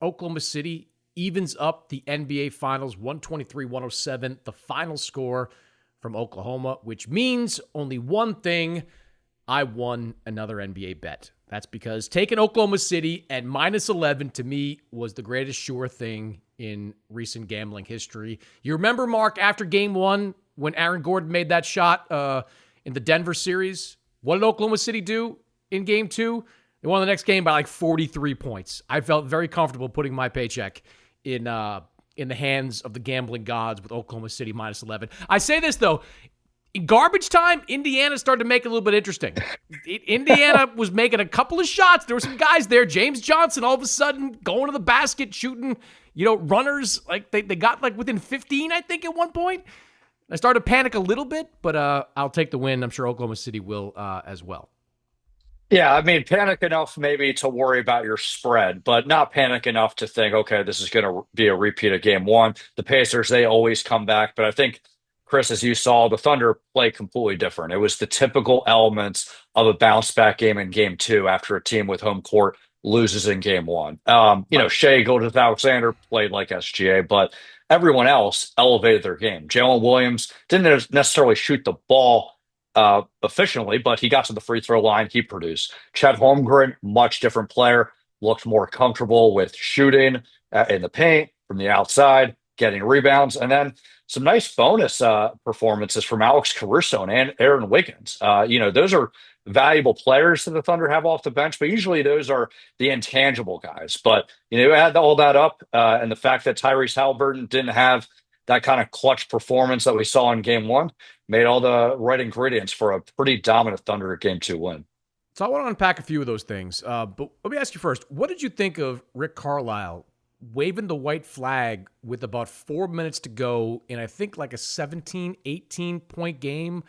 Oklahoma City evens up the NBA Finals 123-107, the final score from Oklahoma, which means only one thing. I won another NBA bet. That's because taking Oklahoma City at -11 to me was the greatest sure thing in recent gambling history. You remember, Mark, after game one, when Aaron Gordon made that shot in the Denver series, what did Oklahoma City do in game two? They won the next game by like 43 points. I felt very comfortable putting my paycheck in the hands of the gambling gods with Oklahoma City -11. I say this, though. In garbage time, Indiana started to make it a little bit interesting. Indiana was making a couple of shots. There were some guys there. James Johnson, all of a sudden, going to the basket, shooting, runners. Like they got like within 15, I think, at one point. I started to panic a little bit, but I'll take the win. I'm sure Oklahoma City will as well. Yeah, I mean, panic enough maybe to worry about your spread, but not panic enough to think, okay, this is going to be a repeat of game one. The Pacers, they always come back. But I think, Chris, as you saw, the Thunder play completely different. It was the typical elements of a bounce back game in game two after a team with home court loses in game one. Right. Shea Gilgeous-Alexander played like SGA, but everyone else elevated their game. Jalen Williams didn't necessarily shoot the ball efficiently, but he got to the free throw line. He produced. Chet Holmgren, much different player, looked more comfortable with shooting in the paint from the outside, getting rebounds, and then some nice bonus performances from Alex Caruso and Aaron Wiggins. Those are valuable players that the Thunder have off the bench, but usually those are the intangible guys. But add all that up, and the fact that Tyrese Haliburton didn't have that kind of clutch performance that we saw in game one made all the right ingredients for a pretty dominant Thunder game two win. So I want to unpack a few of those things. But let me ask you first, what did you think of Rick Carlisle waving the white flag with about 4 minutes to go in, I think, like a 17, 18-point game?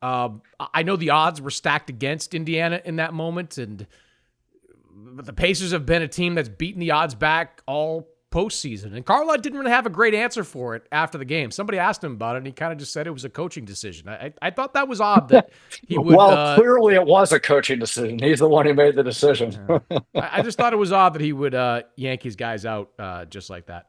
I know the odds were stacked against Indiana in that moment, but the Pacers have been a team that's beaten the odds back all postseason. And Carlisle didn't really have a great answer for it after the game. Somebody asked him about it, and he kind of just said it was a coaching decision. I thought that was odd that he would. Well, clearly it was a coaching decision. He's the one who made the decision. I just thought it was odd that he would yank his guys out just like that.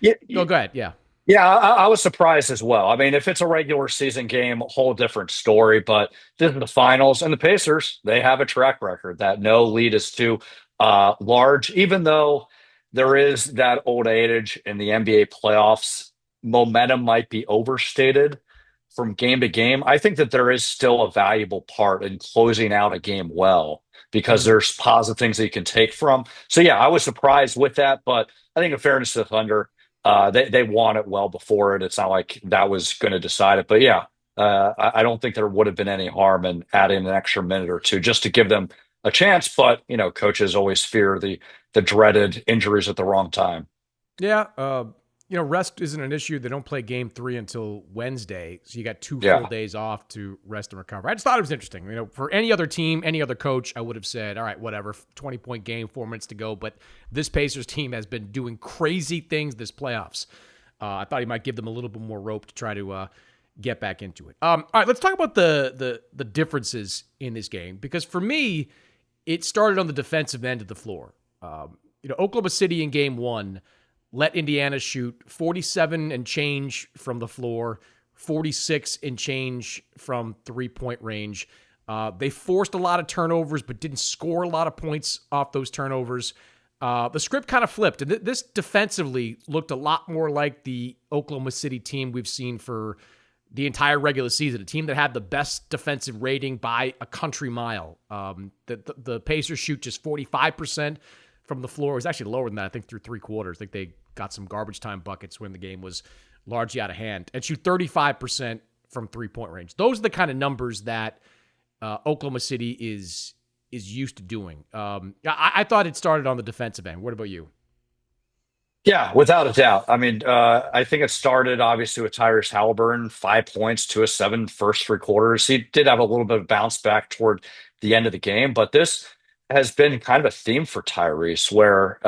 Yeah, No, go ahead. Yeah. yeah, I was surprised as well. I mean, if it's a regular season game, a whole different story. But this is the finals, and the Pacers, they have a track record that no lead is too large, even though there is that old adage in the NBA playoffs. Momentum might be overstated from game to game. I think that there is still a valuable part in closing out a game well because Mhm. there's positive things that you can take from. So yeah, I was surprised with that, but I think in fairness to the Thunder, they won it well before it. It's not like that was going to decide it, but yeah, I don't think there would have been any harm in adding an extra minute or two just to give them a chance. But coaches always fear the dreaded injuries at the wrong time. Yeah. Rest isn't an issue. They don't play game three until Wednesday. So you got two full Yeah. days off to rest and recover. I just thought it was interesting. For any other team, any other coach, I would have said, all right, whatever, 20-point game, 4 minutes to go. But this Pacers team has been doing crazy things this playoffs. I thought he might give them a little bit more rope to try to get back into it. All right, let's talk about the differences in this game. Because for me, it started on the defensive end of the floor. Oklahoma City in game one let Indiana shoot 47 and change from the floor, 46 and change from three-point range. They forced a lot of turnovers, but didn't score a lot of points off those turnovers. The script kind of flipped, and this defensively looked a lot more like the Oklahoma City team we've seen for the entire regular season, a team that had the best defensive rating by a country mile. The Pacers shoot just 45% from the floor. It was actually lower than that, I think, through three quarters. I think they got some garbage time buckets when the game was largely out of hand, and shoot 35% from three-point range. Those are the kind of numbers that Oklahoma City is used to doing. I thought it started on the defensive end. What about you? Yeah, without a doubt. I mean, I think it started obviously with Tyrese Haliburton, 5 points, 2 of 7 first three quarters. He did have a little bit of bounce back toward the end of the game, but this has been kind of a theme for Tyrese, where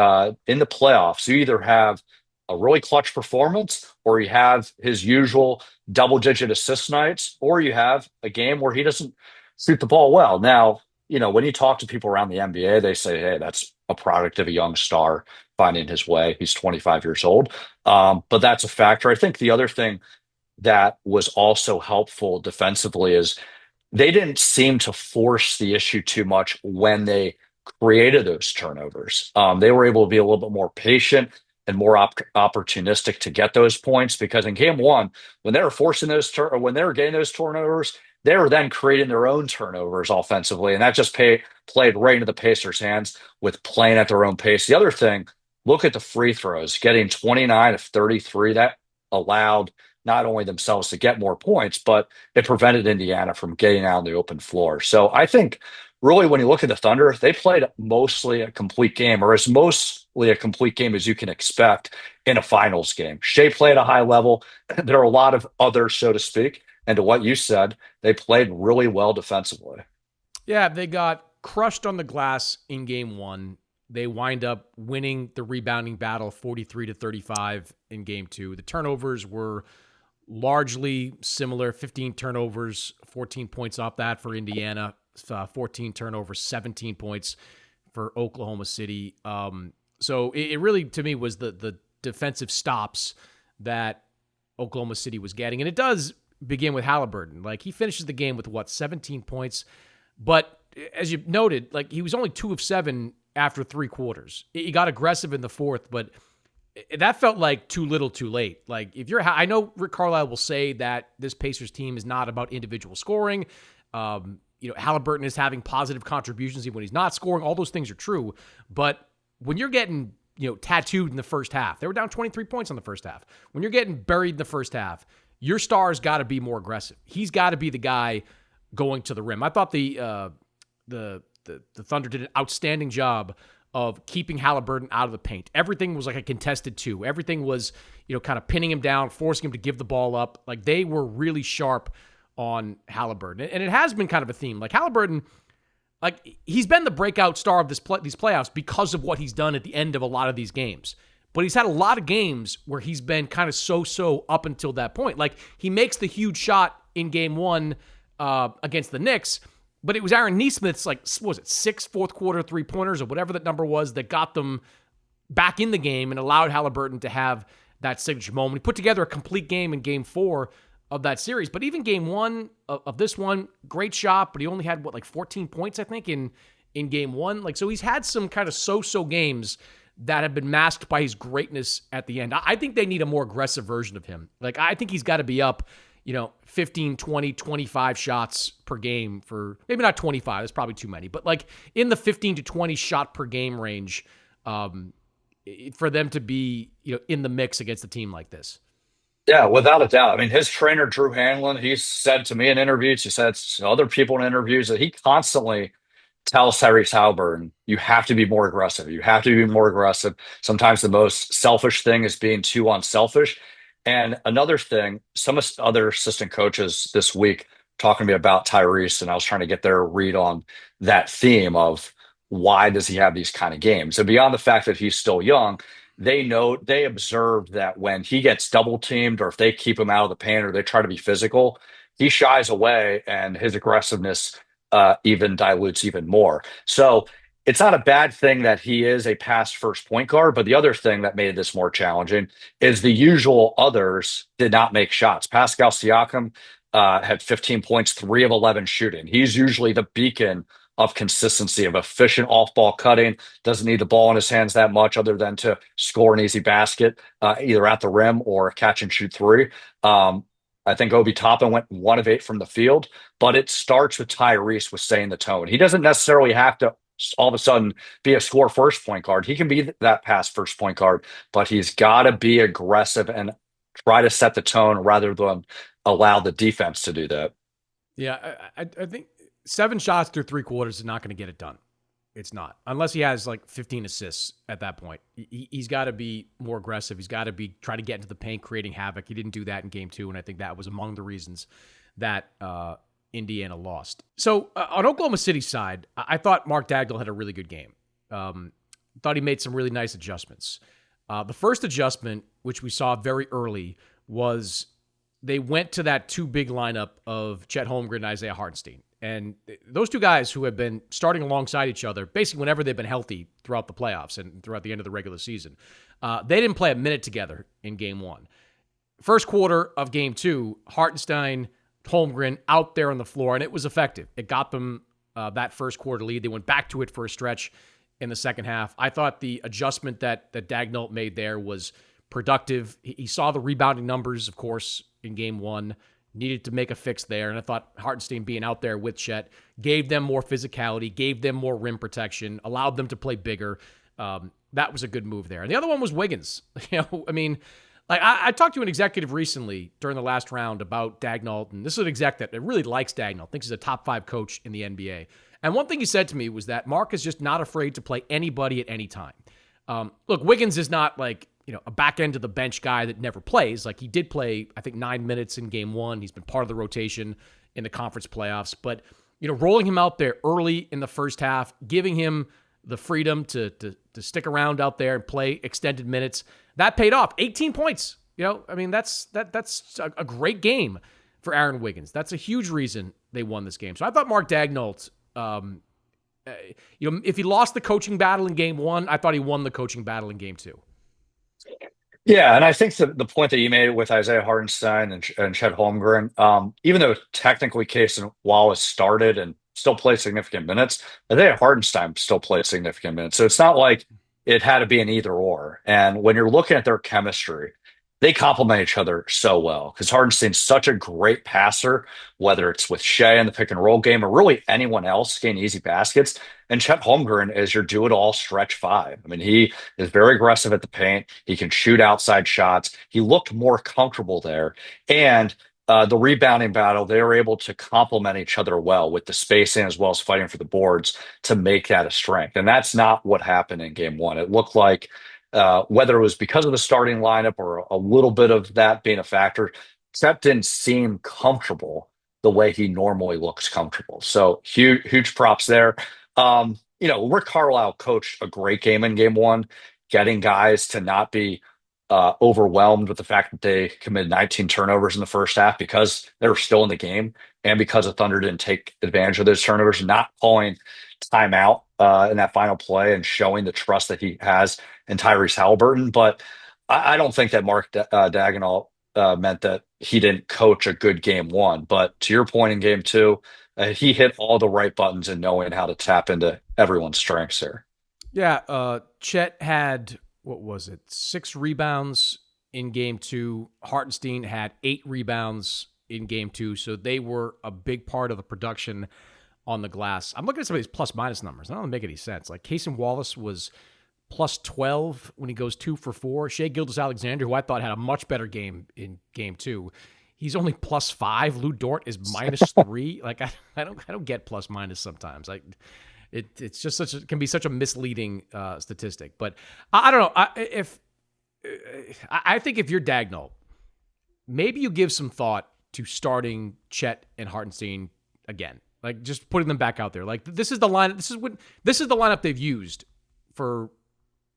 in the playoffs, you either have a really clutch performance, or you have his usual double digit assist nights, or you have a game where he doesn't shoot the ball well. Now, when you talk to people around the NBA, they say, hey, that's a product of a young star finding his way. He's 25 years old. But that's a factor. I think the other thing that was also helpful defensively is they didn't seem to force the issue too much when they created those turnovers. They were able to be a little bit more patient and more opportunistic to get those points because in game one, when they were forcing or when they were getting those turnovers, they were then creating their own turnovers offensively, and that just played right into the Pacers' hands with playing at their own pace. The other thing, look at the free throws, getting 29 of 33. That allowed not only themselves to get more points, but it prevented Indiana from getting out on the open floor. So I think really when you look at the Thunder, they played mostly a complete game, or as mostly a complete game as you can expect in a finals game. Shea played a high level. There are a lot of others, so to speak. And to what you said, they played really well defensively. Yeah, they got crushed on the glass in game one. They wind up winning the rebounding battle 43-35 in game two. The turnovers were largely similar, 15 turnovers, 14 points off that for Indiana, 14 turnovers, 17 points for Oklahoma City. So it really, to me, was the defensive stops that Oklahoma City was getting. And it does begin with Haliburton. Like, he finishes the game with, 17 points? But as you noted, like, he was only 2 of 7 after 3 quarters. He got aggressive in the fourth, but that felt like too little too late. Like, I know Rick Carlisle will say that this Pacers team is not about individual scoring. Haliburton is having positive contributions even when he's not scoring. All those things are true. But when you're getting, tattooed in the first half, they were down 23 points on the first half. When you're getting buried in the first half, your star's got to be more aggressive. He's got to be the guy going to the rim. I thought the Thunder did an outstanding job of keeping Haliburton out of the paint. Everything was like a contested 2. Everything was, kind of pinning him down, forcing him to give the ball up. Like, they were really sharp on Haliburton. And it has been kind of a theme. Like, Haliburton, like, he's been the breakout star of these playoffs because of what he's done at the end of a lot of these games. But he's had a lot of games where he's been kind of so-so up until that point. Like, he makes the huge shot in game one against the Knicks, but it was Aaron Nesmith's, like, what was it, 6 fourth-quarter three-pointers or whatever that number was that got them back in the game and allowed Haliburton to have that signature moment. He put together a complete game in game 4 of that series. But even game 1 of this one, great shot, but he only had, 14 points, I think, in game 1. Like, so he's had some kind of so-so games that have been masked by his greatness at the end. I think they need a more aggressive version of him. Like, I think he's got to be up, 15, 20, 25 shots per game for, maybe not 25, that's probably too many, but like in the 15 to 20 shot per game range for them to be, in the mix against a team like this. Yeah, without a doubt. I mean, his trainer, Drew Hanlon, he said to me in interviews, he said to other people in interviews that he constantly tells Tyrese Haliburton, you have to be more aggressive. You have to be more aggressive. Sometimes the most selfish thing is being too unselfish. And another thing, some other assistant coaches this week talking to me about Tyrese, and I was trying to get their read on that theme of why does he have these kind of games? And beyond the fact that he's still young, they observed that when he gets double teamed or if they keep him out of the paint or they try to be physical, he shies away and his aggressiveness even dilutes even more. So it's not a bad thing that he is a pass first point guard, but the other thing that made this more challenging is the usual others did not make shots. Pascal Siakam had 15 points, 3 of 11 shooting. He's usually the beacon of consistency, of efficient off-ball cutting, doesn't need the ball in his hands that much other than to score an easy basket, either at the rim or catch and shoot 3. I think Obi Toppin went 1 of 8 from the field, but it starts with Tyrese with setting the tone. He doesn't necessarily have to all of a sudden be a score first point guard. He can be that pass first point guard, but he's got to be aggressive and try to set the tone rather than allow the defense to do that. Yeah, I think 7 shots through 3 quarters is not going to get it done. It's not. Unless he has like 15 assists at that point. He's got to be more aggressive. He's got to be trying to get into the paint, creating havoc. He didn't do that in game 2, and I think that was among the reasons that Indiana lost. So on Oklahoma City's side, I thought Mark Daigneault had a really good game. Thought he made some really nice adjustments. The first adjustment, which we saw very early, was they went to that 2 big lineup of Chet Holmgren and Isaiah Hartenstein. And those two guys who have been starting alongside each other, basically whenever they've been healthy throughout the playoffs and throughout the end of the regular season, they didn't play a minute together in game one. First quarter of game two, Hartenstein, Holmgren out there on the floor, and it was effective. It got them that first quarter lead. They went back to it for a stretch in the second half. I thought the adjustment that Daigneault made there was productive. He saw the rebounding numbers, of course, in game one, needed to make a fix there. And I thought Hartenstein being out there with Chet gave them more physicality, gave them more rim protection, allowed them to play bigger. That was a good move there. And the other one was Wiggins. I mean, like I talked to an executive recently during the last round about Daigneault, and this is an exec that really likes Daigneault, thinks he's a top 5 coach in the NBA. And one thing he said to me was that Mark is just not afraid to play anybody at any time. Look, Wiggins is not like, a back end of the bench guy that never plays. Like he did play, I think 9 minutes in game one. He's been part of the rotation in the conference playoffs, but rolling him out there early in the first half, giving him the freedom to stick around out there and play extended minutes, that paid off. 18 points. I mean, that's a great game for Aaron Wiggins. That's a huge reason they won this game. So I thought Mark Daigneault, if he lost the coaching battle in game one, I thought he won the coaching battle in game two. Yeah, and I think the point that you made with Isaiah Hartenstein and Chet Holmgren, even though technically Cason Wallace started and still played significant minutes, Isaiah Hartenstein still played significant minutes. So it's not like it had to be an either or. And when you're looking at their chemistry, they complement each other so well because Hardenstein's such a great passer, whether it's with Shea in the pick and roll game or really anyone else getting easy baskets. And Chet Holmgren is your do-it-all stretch 5. I mean, he is very aggressive at the paint. He can shoot outside shots. He looked more comfortable there. And the rebounding battle, they were able to complement each other well with the spacing as well as fighting for the boards to make that a strength. And that's not what happened in game one. It looked like whether it was because of the starting lineup or a little bit of that being a factor, Chet didn't seem comfortable the way he normally looks comfortable. So huge props there. Rick Carlisle coached a great game in game one, getting guys to not be overwhelmed with the fact that they committed 19 turnovers in the first half because they were still in the game and because the Thunder didn't take advantage of those turnovers, not calling timeout in that final play and showing the trust that he has in Tyrese Haliburton. But I don't think that Mark Daigneault meant that he didn't coach a good game one. But to your point in game two, he hit all the right buttons in knowing how to tap into everyone's strengths here. Yeah, Chet had, 6 rebounds in game two. Hartenstein had 8 rebounds in game two. So they were a big part of the production on the glass. I'm looking at some of these plus-minus numbers. I don't make any sense. Like Cason Wallace was plus 12 when he goes 2 for 4. Shai Gilgeous-Alexander, who I thought had a much better game in game two, he's only plus 5. Lou Dort is minus 3. Like I don't get plus minus sometimes. Like it's just it can be such a misleading statistic. But I don't know. I think if you're Daigneault, maybe you give some thought to starting Chet and Hartenstein again. Like just putting them back out there. Like this is the line. This is the lineup they've used for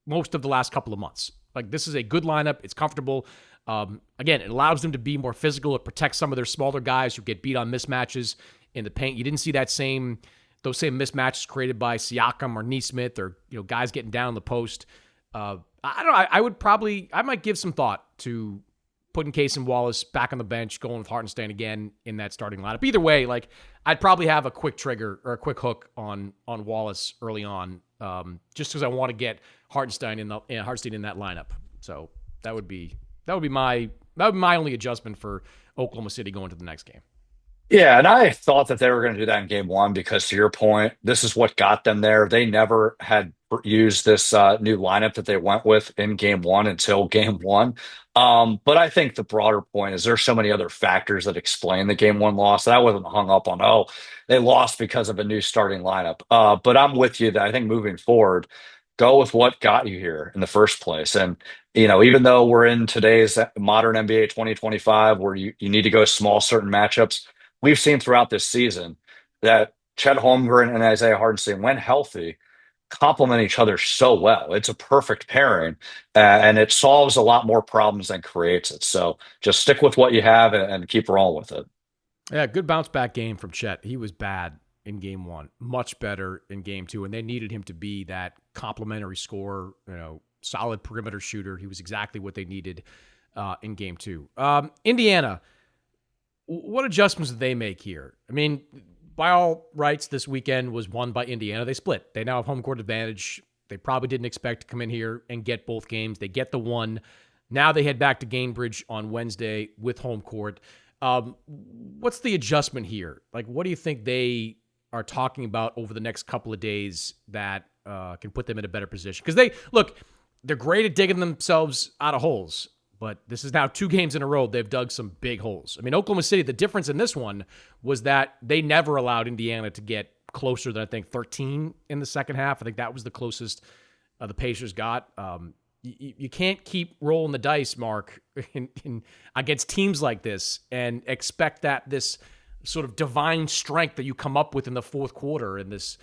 most of the last couple of months. Like this is a good lineup. It's comfortable. Again, it allows them to be more physical. It protects some of their smaller guys who get beat on mismatches in the paint. You didn't see those same mismatches created by Siakam or Nesmith or guys getting down the post. I don't know. I might give some thought to putting Cason Wallace back on the bench, going with Hartenstein again in that starting lineup. Either way, like I'd probably have a quick trigger or a quick hook on Wallace early on, just because I want to get Hartenstein in that lineup. So that would be my only adjustment for Oklahoma City going to the next game. Yeah, and I thought that they were going to do that in game one because, to your point, this is what got them there. They never had used this new lineup that they went with in game one until game one. But I think the broader point is there's so many other factors that explain the game one loss that I wasn't hung up on, they lost because of a new starting lineup. But I'm with you that I think moving forward, go with what got you here in the first place. And, even though we're in today's modern NBA 2025 where you need to go small certain matchups, we've seen throughout this season that Chet Holmgren and Isaiah Hartenstein, when healthy, complement each other so well. It's a perfect pairing, and it solves a lot more problems than creates it. So just stick with what you have and keep rolling with it. Yeah, good bounce back game from Chet. He was bad in game one, much better in game two, and they needed him to be that complementary scorer, solid perimeter shooter. He was exactly what they needed in game two. Indiana, what adjustments did they make here? I mean, by all rights, this weekend was won by Indiana. They split. They now have home court advantage. They probably didn't expect to come in here and get both games. They get the one. Now they head back to Gainbridge on Wednesday with home court. What's the adjustment here? Like, what do you think they are talking about over the next couple of days that can put them in a better position? Because they're great at digging themselves out of holes, but this is now 2 games in a row they've dug some big holes. I mean, Oklahoma City, the difference in this one was that they never allowed Indiana to get closer than, I think, 13 in the second half. I think that was the closest the Pacers got. You can't keep rolling the dice, Mark, against teams like this and expect that this sort of divine strength that you come up with in the fourth quarter and these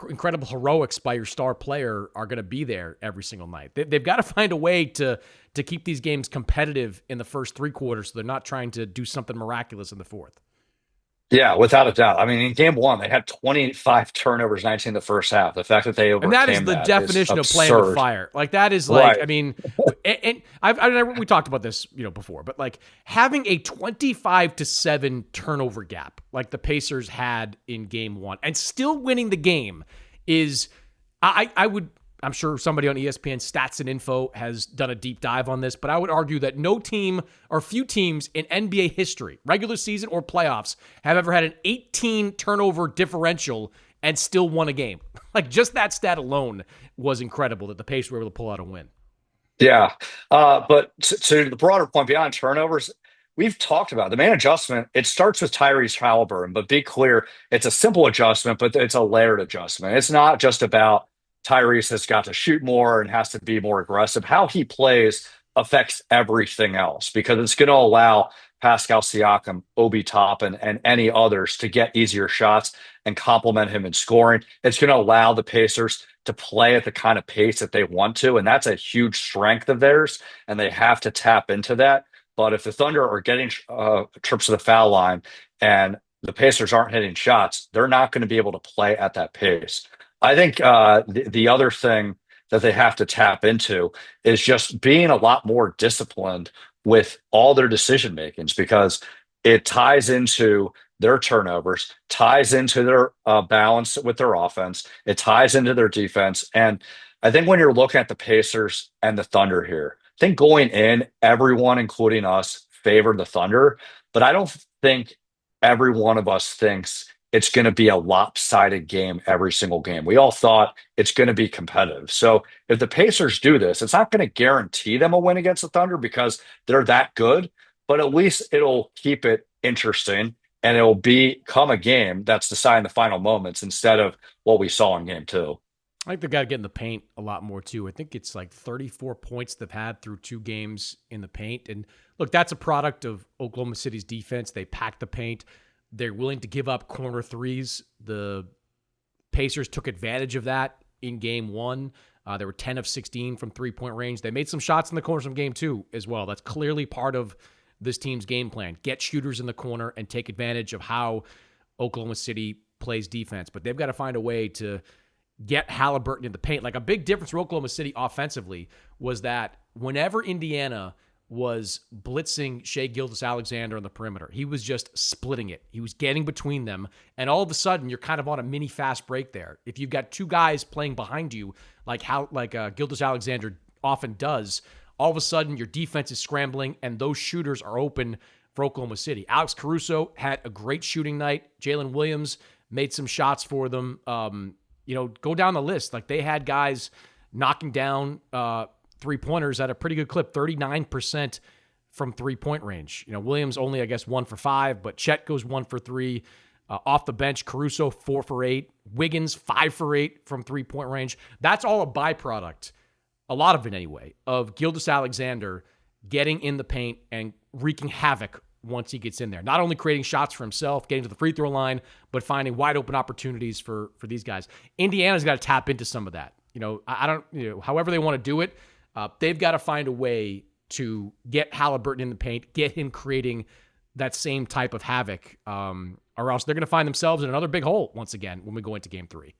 incredible heroics by your star player are going to be there every single night. They've got to find a way to keep these games competitive in the first 3 quarters so they're not trying to do something miraculous in the fourth. Yeah, without a doubt. I mean, in game one, they had 25 turnovers, 19 in the first half. The fact that they And that is overcame the that is definition of playing with absurd. fire. Like, that is like, Right. I mean, and we talked about this, before, but like having a 25-7 turnover gap like the Pacers had in game one and still winning the game is, I'm sure somebody on ESPN Stats and Info has done a deep dive on this, but I would argue that no team or few teams in NBA history, regular season or playoffs, have ever had an 18 turnover differential and still won a game. Like, just that stat alone was incredible that the Pacers were able to pull out a win. Yeah. But to the broader point beyond turnovers, we've talked about the main adjustment. It starts with Tyrese Haliburton, but be clear, it's a simple adjustment, but it's a layered adjustment. It's not just about Tyrese has got to shoot more and has to be more aggressive. How he plays affects everything else because it's going to allow Pascal Siakam, Obi Toppin, and any others to get easier shots and complement him in scoring. It's going to allow the Pacers to play at the kind of pace that they want to, and that's a huge strength of theirs, and they have to tap into that. But if the Thunder are getting trips to the foul line and the Pacers aren't hitting shots, they're not going to be able to play at that pace. I think the other thing that they have to tap into is just being a lot more disciplined with all their decision makings because it ties into their turnovers, ties into their balance with their offense, it ties into their defense. And I think when you're looking at the Pacers and the Thunder here, I think going in, everyone, including us, favored the Thunder, but I don't think every one of us thinks it's going to be a lopsided game every single game. We all thought it's going to be competitive. So if the Pacers do this, it's not going to guarantee them a win against the Thunder because they're that good, but at least it'll keep it interesting and it'll become a game that's deciding the final moments instead of what we saw in game two. I think they've got to get in the paint a lot more, too. I think it's like 34 points they've had through 2 games in the paint. And look, that's a product of Oklahoma City's defense. They pack the paint. They're willing to give up corner threes. The Pacers took advantage of that in game one. They were 10 of 16 from 3-point range. They made some shots in the corners from game two as well. That's clearly part of this team's game plan. Get shooters in the corner and take advantage of how Oklahoma City plays defense. But they've got to find a way to get Haliburton in the paint. Like, a big difference for Oklahoma City offensively was that whenever Indiana was blitzing Shai Gilgeous-Alexander on the perimeter, he was just splitting it. He was getting between them, and all of a sudden, you're kind of on a mini fast break there. If you've got 2 guys playing behind you, like Gilgeous-Alexander often does, all of a sudden, your defense is scrambling, and those shooters are open for Oklahoma City. Alex Caruso had a great shooting night. Jalen Williams made some shots for them. Go down the list. Like, they had guys knocking down 3-pointers at a pretty good clip, 39% from 3-point range. Williams only, I guess, 1 for 5, but Chet goes 1 for 3. Off the bench, Caruso 4 for 8. Wiggins 5 for 8 from 3-point range. That's all a byproduct, a lot of it anyway, of Gilgeous-Alexander getting in the paint and wreaking havoc once he gets in there. Not only creating shots for himself, getting to the free throw line, but finding wide open opportunities for these guys. Indiana's got to tap into some of that. However they want to do it, they've got to find a way to get Haliburton in the paint, get him creating that same type of havoc, or else they're going to find themselves in another big hole once again when we go into game 3.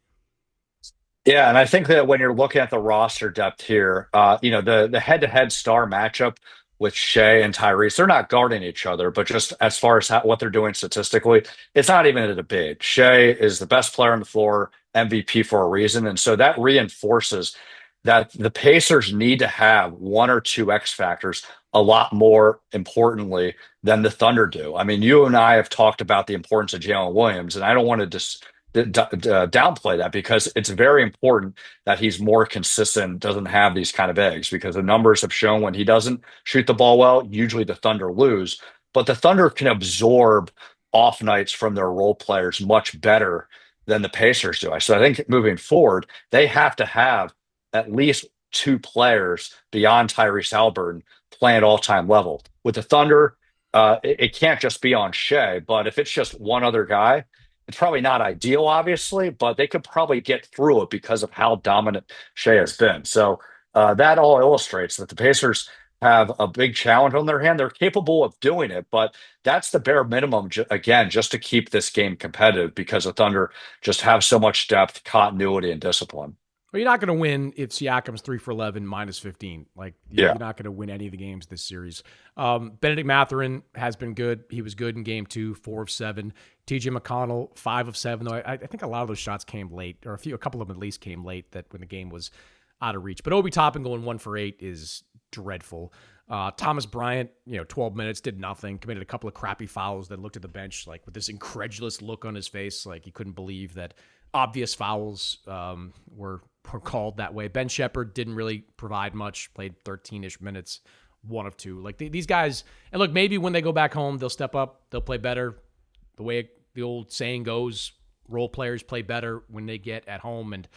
Yeah, and I think that when you're looking at the roster depth here, the head-to-head star matchup with Shea and Tyrese, they're not guarding each other, but just as far as what they're doing statistically, it's not even a debate. Shea is the best player on the floor, MVP for a reason, and so that reinforces that the Pacers need to have one or two X factors a lot more importantly than the Thunder do. I mean, you and I have talked about the importance of Jalen Williams, and I don't want to just downplay that because it's very important that he's more consistent, doesn't have these kind of eggs because the numbers have shown when he doesn't shoot the ball well, usually the Thunder lose. But the Thunder can absorb off nights from their role players much better than the Pacers do. So I think moving forward, they have to have at least two players beyond Tyrese Haliburton playing at all-time level. With the Thunder, it can't just be on Shea, but if it's just one other guy, it's probably not ideal, obviously, but they could probably get through it because of how dominant Shea has been. So that all illustrates that the Pacers have a big challenge on their hand. They're capable of doing it, but that's the bare minimum, again, just to keep this game competitive because the Thunder just have so much depth, continuity, and discipline. Well, you're not going to win if Siakam's 3 for 11 minus 15. Like, you're Yeah. not going to win any of the games this series. Benedict Mathurin has been good. He was good in game 2, 4 of 7. TJ McConnell, 5 of 7. Though I think a lot of those shots came late, or a couple of them at least came late that when the game was out of reach. But Obi Toppin going 1 for 8 is dreadful. Thomas Bryant, 12 minutes, did nothing, committed a couple of crappy fouls, then looked at the bench like with this incredulous look on his face, like he couldn't believe that obvious fouls were called that way. Ben Shepherd didn't really provide much, played 13-ish minutes, 1 of 2. Like these guys, and look, maybe when they go back home, they'll step up, they'll play better. The way the old saying goes, role players play better when they get at home. And,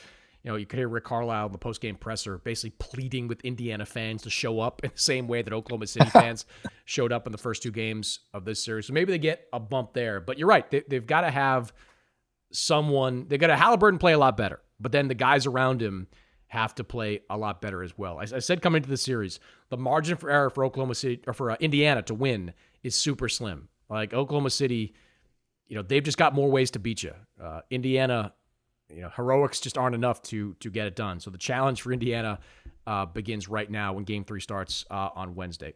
you could hear Rick Carlisle in the post-game presser basically pleading with Indiana fans to show up in the same way that Oklahoma City fans showed up in the first 2 games of this series. So maybe they get a bump there. But you're right. They've got to have someone, they got to Haliburton play a lot better, but then the guys around him have to play a lot better as well. I said coming into the series, the margin for error for Oklahoma City or for Indiana to win is super slim. Like Oklahoma City, they've just got more ways to beat you. Indiana, heroics just aren't enough to get it done. So the challenge for Indiana begins right now when Game 3 starts on Wednesday.